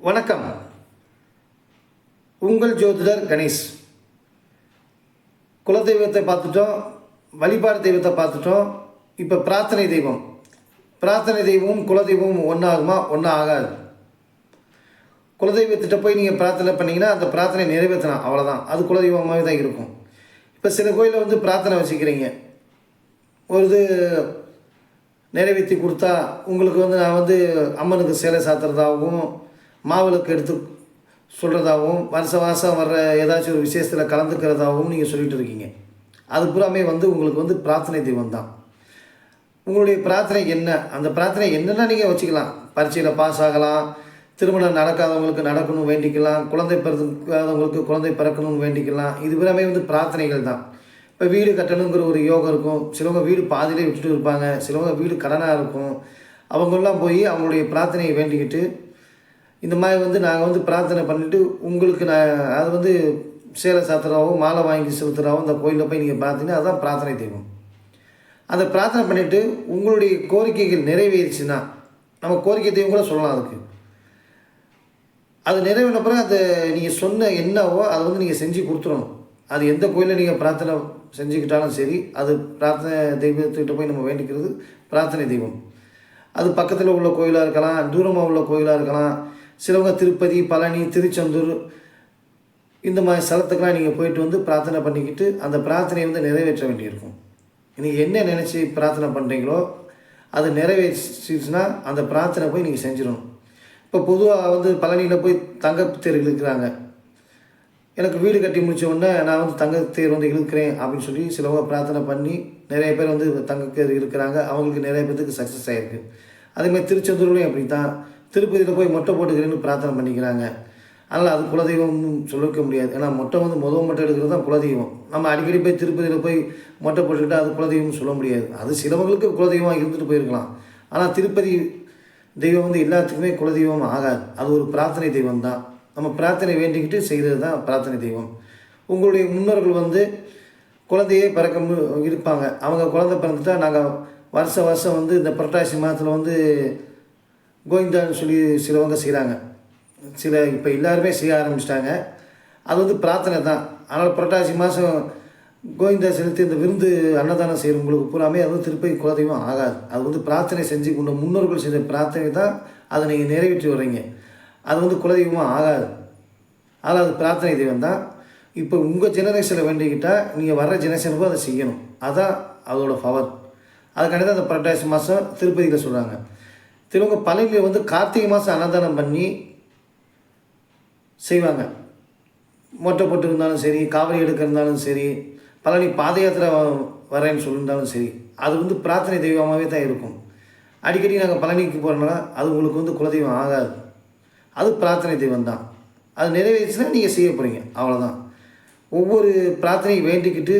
வணக்கம். உங்கள் ஜோதிடர் கணேஷ். குலதெய்வத்தை பார்த்துட்டோம், வழிபாடு தெய்வத்தை பார்த்துட்டோம். இப்போ பிரார்த்தனை தெய்வம். பிரார்த்தனை தெய்வமும் குலதெய்வமும் ஒன்றாகுமா? ஒன்றா ஆகாது. குலதெய்வத்திட்ட போய் நீங்கள் பிரார்த்தனை பண்ணிங்கன்னா அந்த பிரார்த்தனை நிறைவேற்றலாம், அவ்வளோதான். அது குலதெய்வமாகவே தான் இருக்கும். இப்போ சில கோயிலில் பிரார்த்தனை வச்சுக்கிறீங்க, ஒரு இது நிறைவேற்றி கொடுத்தா உங்களுக்கு நான் அம்மனுக்கு சேலை சாத்துறதாகவும் மாவிளக்கு எடுத்து சொல்கிறதாகவும் வருஷம் வர்ற ஏதாச்சும் ஒரு விசேஷத்தில் கலந்துக்கிறதாகவும் நீங்கள் சொல்லிகிட்டு இருக்கீங்க. அது பூராமே உங்களுக்கு பிரார்த்தனை தெய்வம் தான். உங்களுடைய பிரார்த்தனை என்ன, அந்த பிரார்த்தனை என்னென்னா நீங்கள் வச்சுக்கலாம். பரீட்சையில் பாஸ் ஆகலாம், திருமணம் நடக்காதவங்களுக்கு நடக்கணும்னு வேண்டிக்கலாம், குழந்தை பிறக்காதவங்களுக்கு குழந்தை பிறக்கணும்னு வேண்டிக்கலாம். இது பூராமே பிரார்த்தனைகள் தான். இப்போ வீடு கட்டணுங்கிற ஒரு யோகம் இருக்கும். சிலவங்க வீடு பாதியிலே விட்டுட்டு இருப்பாங்க, சிலவங்க வீடு கடனாக இருக்கும். அவங்கெல்லாம் போய் அவங்களுடைய பிரார்த்தனையை வேண்டிக்கிட்டு இந்த மாதிரி நாங்கள் பிரார்த்தனை பண்ணிவிட்டு உங்களுக்கு அது சேலை சாத்துறாவும் மாலை வாங்கி செலுத்துறாவும் அந்த கோயிலில் போய் நீங்கள் பார்த்தீங்கன்னா அதுதான் பிரார்த்தனை தெய்வம். அதை பிரார்த்தனை பண்ணிவிட்டு உங்களுடைய கோரிக்கைகள் நிறைவேறிச்சுன்னா நம்ம கோரிக்கை தெய்வம் கூட சொல்லலாம். அதுக்கு அது நிறைவேறின பிறகு அதை நீங்கள் சொன்ன என்னவோ அதை நீங்கள் செஞ்சு கொடுத்துடணும். அது எந்த கோயிலில் நீங்கள் பிரார்த்தனை செஞ்சுக்கிட்டாலும் சரி, அது பிரார்த்தனை தெய்வத்துக்கிட்ட போய் நம்ம வேண்டிக்கிறது பிரார்த்தனை தெய்வம். அது பக்கத்தில் உள்ள கோயிலாக இருக்கலாம், தூரமாக உள்ள கோயிலாக இருக்கலாம். சிலவங்க திருப்பதி, பழனி, திருச்செந்தூர் இந்த மாதிரி ஸ்தலத்துக்கெலாம் நீங்கள் போயிட்டு பிரார்த்தனை பண்ணிக்கிட்டு அந்த பிரார்த்தனையை நிறைவேற்ற வேண்டியிருக்கும். நீங்கள் என்ன நினச்சி பிரார்த்தனை பண்ணுறீங்களோ அது நிறைவேற்றிச்சுன்னா அந்த பிரார்த்தனை போய் நீங்கள் செஞ்சிடணும். இப்போ பொதுவாக பழனியில் போய் தங்கத்தேர் இழுக்கிறாங்க. எனக்கு வீடு கட்டி முடித்த உடனே நான் தங்கத்தேர் இழுக்கிறேன் அப்படின்னு சொல்லி சிலவங்க பிரார்த்தனை பண்ணி நிறைய பேர் தங்கத்தேர் இழுக்கிறாங்க. அவங்களுக்கு நிறைய பேருக்கு சக்ஸஸ் ஆகிருக்கு. அதேமாதிரி திருச்செந்தூர்லையும் அப்படி தான். திருப்பதியில் போய் மொட்டை போட்டுக்கிறேன்னு பிரார்த்தனை பண்ணிக்கிறாங்க. அதனால் அது குலதெய்வம்னு சொல்லிக்க முடியாது. ஏன்னா மொட்டை மொட்டை எடுக்கிறது தான் குலதெய்வம். நம்ம அடிக்கடி போய் திருப்பதியில் போய் மொட்டை போட்டுக்கிட்டால் அது குலதெய்வம்னு சொல்ல முடியாது. அது சிலவங்களுக்கு குலதெய்வமாக இருந்துட்டு போயிருக்கலாம். ஆனால் திருப்பதி தெய்வம் எல்லாத்துக்குமே குலதெய்வம் ஆகாது. அது ஒரு பிரார்த்தனை தெய்வம் தான். நம்ம பிரார்த்தனை வேண்டிக்கிட்டு செய்கிறது தான் பிரார்த்தனை தெய்வம். உங்களுடைய முன்னோர்கள் குழந்தையே பிறக்க இருப்பாங்க. அவங்க குழந்தை பிறந்துட்டா நாங்கள் வருஷம் இந்த புரட்டாசி மாதத்தில் கோவிந்தான்னு சொல்லி சிலவங்க செய்கிறாங்க. இப்போ எல்லாருமே செய்ய ஆரம்பிச்சிட்டாங்க. அது பிரார்த்தனை தான். ஆனால் புரட்டாசி மாதம் கோவிந்தா செலுத்தி இந்த விருந்து அன்னதானம் செய்கிறவங்களுக்கு பூராமே அது திருப்பதி குலதெய்வம் ஆகாது. அது பிரார்த்தனை செஞ்சு கொண்ட முன்னோர்கள் செஞ்ச பிரார்த்தனை தான் அதை நீங்கள் நிறைவேற்றி வர்றீங்க. அது குலதெய்வமாக ஆகாது. ஆனால் அது பிரார்த்தனை தெய்வம் தான். இப்போ உங்கள் ஜெனரேஷனில் வேண்டிக்கிட்டால் நீங்கள் வர்ற ஜெனரேஷனுக்கும் அதை செய்யணும். அதுதான் அதோட பவர். அதுக்காண்டி தான் அந்த புரட்டாசி மாதம் திருப்பதியில் சொல்கிறாங்க. திருவங்க பழனியில் கார்த்திகை மாதம் அன்னதானம் பண்ணி செய்வாங்க. மொட்டை போட்டு இருந்தாலும் சரி, காவடி எடுக்க இருந்தாலும் சரி, பழனி பாத யாத்திரை வரேன்னு சொல்லியிருந்தாலும் சரி, அது பிரார்த்தனை தெய்வமாகவே தான் இருக்கும். அடிக்கடி நாங்கள் பழனிக்கு போகிறோம்னா அது உங்களுக்கு குலதெய்வம் ஆகாது. அது பிரார்த்தனை தெய்வம் தான். அது நிறைவேறிச்சுன்னா நீங்கள் செய்ய போகிறீங்க, அவ்வளோதான். ஒவ்வொரு பிரார்த்தனையை வேண்டிக்கிட்டு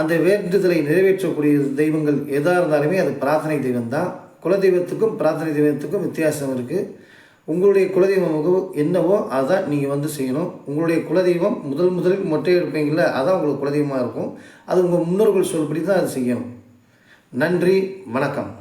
அந்த வேண்டுதலை நிறைவேற்றக்கூடிய தெய்வங்கள் எதாக இருந்தாலுமே அது பிரார்த்தனை தெய்வம் தான். குலதெய்வத்துக்கும் பிரார்த்தனை தெய்வத்துக்கும் வித்தியாசம் இருக்குது. உங்களுடைய குலதெய்வம் என்னவோ அதான் நீங்கள் செய்யணும். உங்களுடைய குலதெய்வம் முதலில் மொட்டை எடுப்பீங்கள, அதான் உங்களுக்கு குலதெய்வமாக இருக்கும். அது உங்கள் முன்னோர்கள் சொல்படி தான் அது செய்யணும். நன்றி, வணக்கம்.